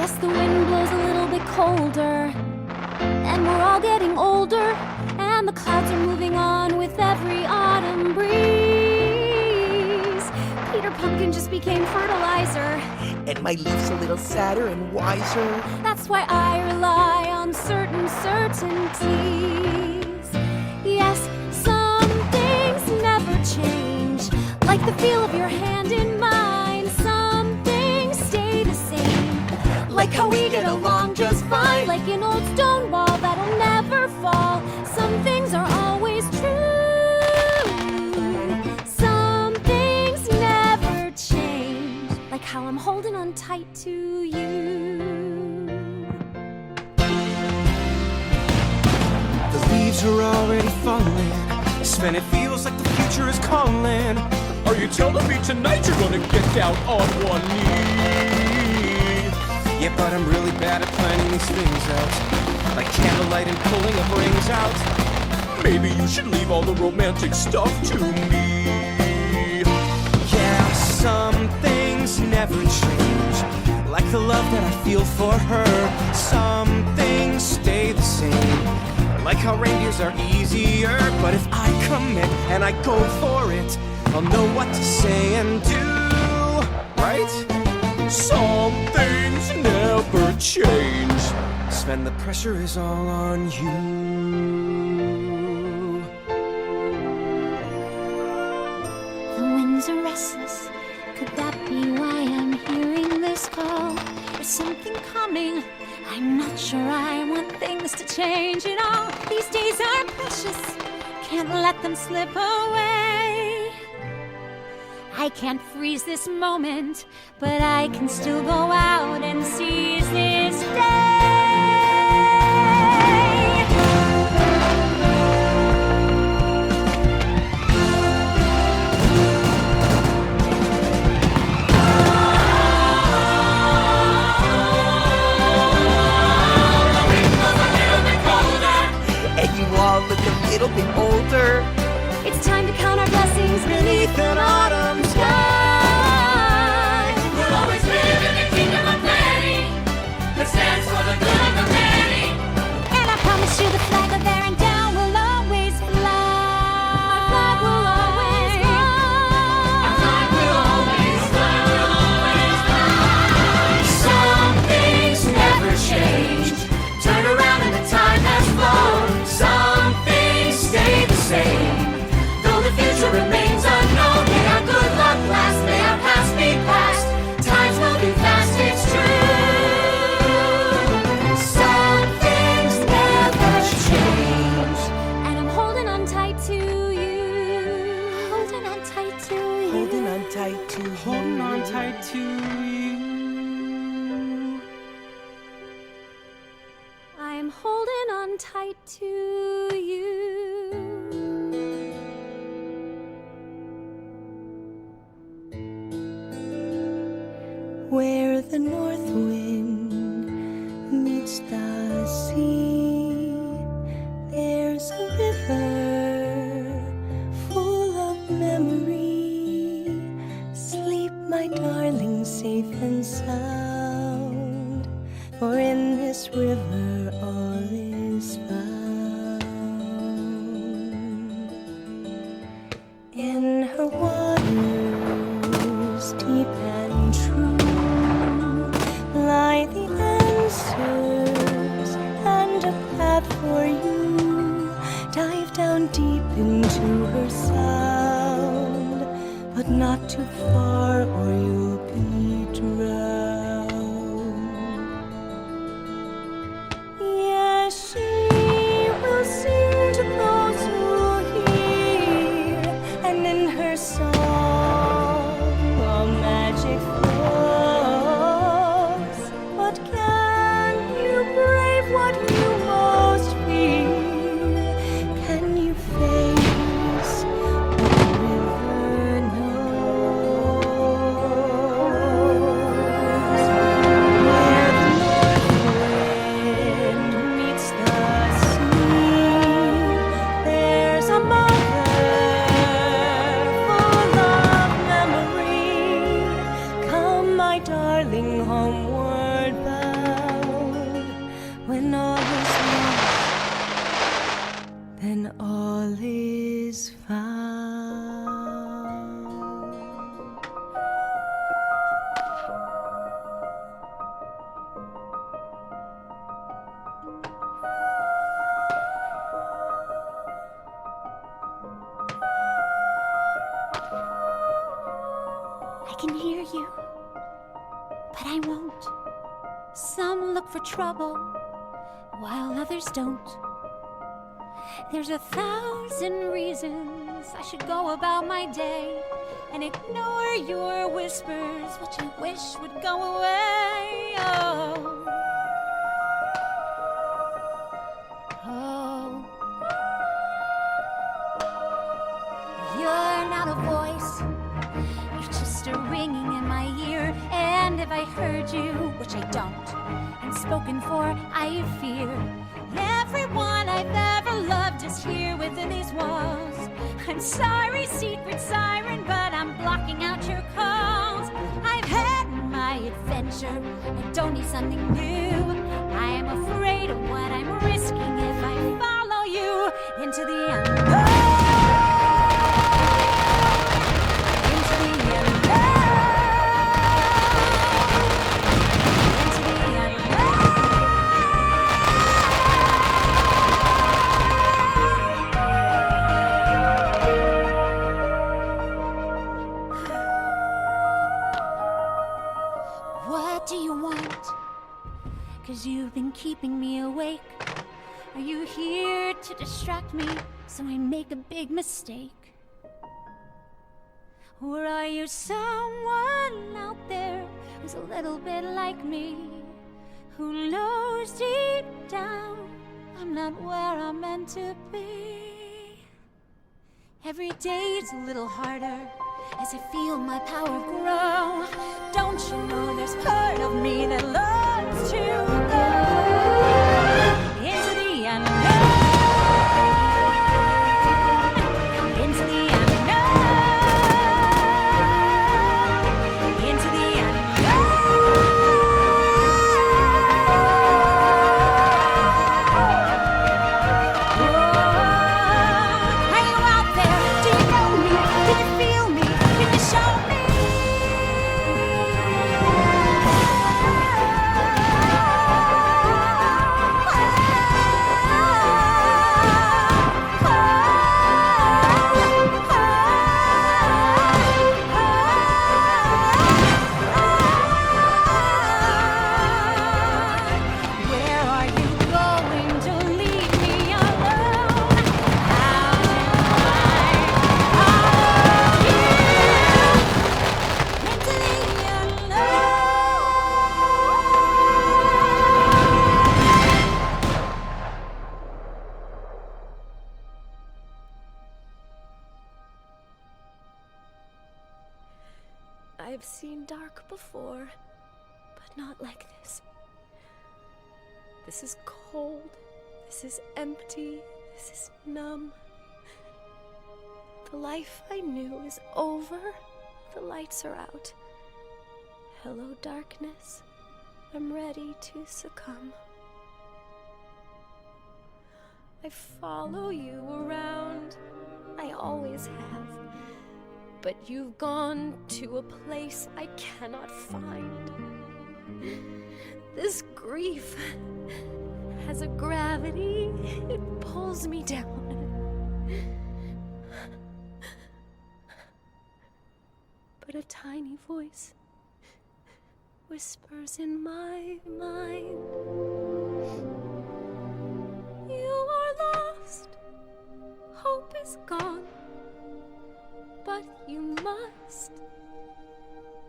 Yes, the wind blows a little bit colder, and we're all getting older, and the clouds are moving on with every autumn breeze. Peter Pumpkin just became fertilizer, and my leaf's a little sadder and wiser. That's why I rely on certain certainties. Yes, some things never change, like the feel of your hand in mine. Some things stay the same, like how we get along just fine, like an old stone wall that'll never fall. Some things are always true. Some things never change, like how I'm holding on tight to you. The leaves are already falling. Sven, it feels like the future is calling. Are you telling me tonight you're gonna get down on one knee? Yeah, but I'm really bad at planning these things out, like candlelight and pulling of rings out. Maybe you should leave all the romantic stuff to me. Yeah, some things never change, like the love that I feel for her. Some things stay the same, like how reindeers are easier. But if I commit and I go for it, I'll know what to say and do, right? Some things never change. Sven, the pressure is all on you. The winds are restless. Could that be why I'm hearing this call? There's something coming. I'm not sure I want things to change at all. These days are precious. Can't let them slip away. I can't freeze this moment, but I can still go out and seize this day. All look a little bit older. It's time to count our blessings beneath an autumn sky. We'll always live in the kingdom of plenty that stands for the good of the many. And I promise you the flag of there and down will always fly. Our flag will always fly. Our flag will always fly. Will always fly. Some things never change. Turn around and the time has flown. Some things stay the same, though the future remains unknown. May our good luck last, may our past be past. Time's moving fast, it's true. Some things never change. And I'm holding on tight to you. Holding on tight to you. Holding on tight to you. Holding on tight to you. I'm holding on tight to you. Where the north wind meets the sea, there's a river full of memory. Sleep, my darling, safe and sound, for in this river all is found. In her waters deep and true lie the answers and a path for you. Dive down deep into her sound, but not too far or you'll be drowned. Yes, she will sing to those who hear, and in her song all magic flows. But can you brave what you most fear? Can you face what the river knows? Some look for trouble, while others don't. There's 1,000 reasons I should go about my day and ignore your whispers, which I wish would go away. Oh. Oh. You're not a voice, you're just a ringing in my ear. And if I heard you, which I don't, and spoken for, I fear. Everyone I've ever loved is here within these walls. I'm sorry, secret siren, but I'm blocking out your calls. I've had my adventure, I don't need something new. I am afraid of what I'm risking if I follow you into the unknown. Into the unknown. Into the unknown. What do you want? 'Cause you've been keeping me awake. Are you here to distract me so I make a big mistake? Or are you someone out there who's a little bit like me, who knows deep down I'm not where I'm meant to be? Every day's a little harder as I feel my power grow. Don't you know there's part of me that loves to go into the unknown, into the unknown, into the unknown. Are you out there? Do you know me? Can you feel me? Can you show me? Where are you going to leave me alone? How do I follow you into the I've seen dark before, but not like this. This is cold. This is empty. This is numb. The life I knew is over. The lights are out. Hello, darkness. I'm ready to succumb. I follow you around. I always have. But you've gone to a place I cannot find. This grief has a gravity, it pulls me down. But a tiny voice whispers in my mind. You are lost, hope is gone. But you must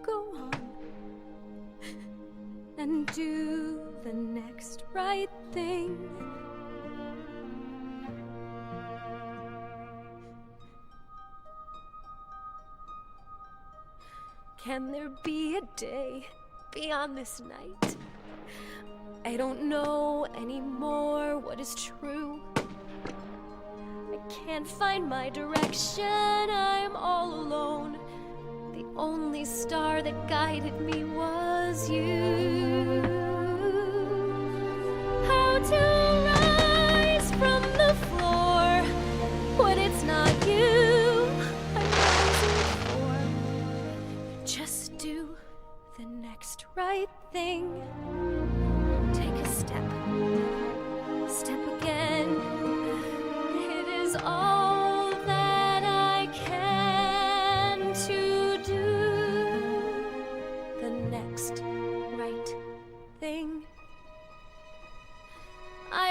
go on and do the next right thing. Can there be a day beyond this night? I don't know anymore what is true. I can't find my direction, I'm all alone. The only star that guided me was you. How to rise from the floor when it's not you I'm rising for. Just do the next right thing. Take a step, step again. It is all that I can to do the next right thing.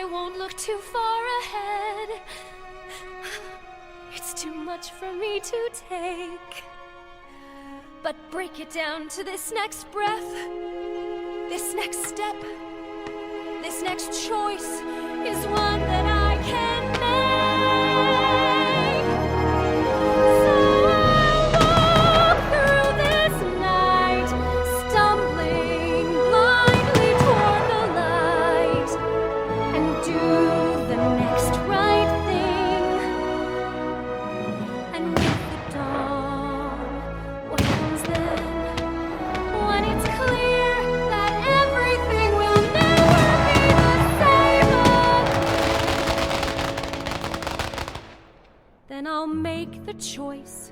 I won't look too far ahead. It's too much for me to take. But break it down to this next breath, this next step, this next choice is one that I can make. So I'll walk through this night, stumbling blindly toward the light, and do the next right thing. And with the dawn, what comes then? When it's clear that everything will never be the same again, then I'll make the choice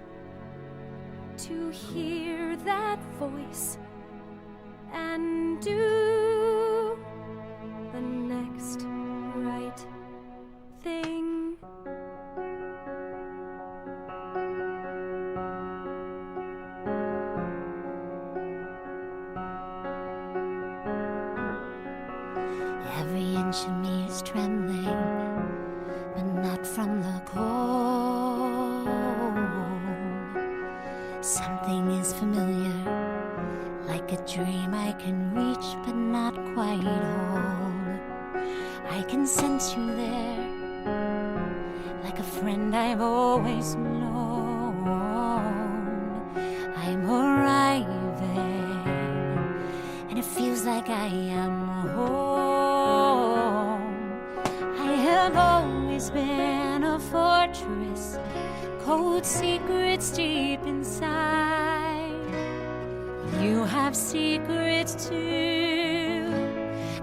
to hear that voice and do the next right thing. Every inch of me is trembling, but not from the cold. Something is familiar, like a dream I can reach, but not quite hold. I can sense you there, like a friend I've always known. I'm arriving, and it feels like I am home. I have always been a fortress, cold secrets deep inside. You have secrets too,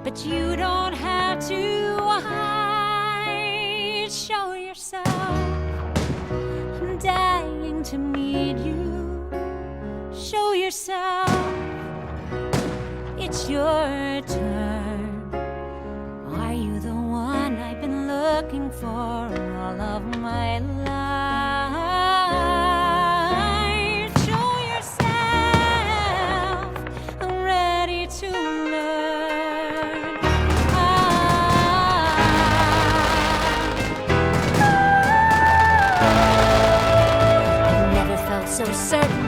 but you don't have to hide. Show yourself, I'm dying to meet you. Show yourself, it's your turn. Are you the one I've been looking for all of my life? Show yourself, I'm ready to learn. I've never felt so certain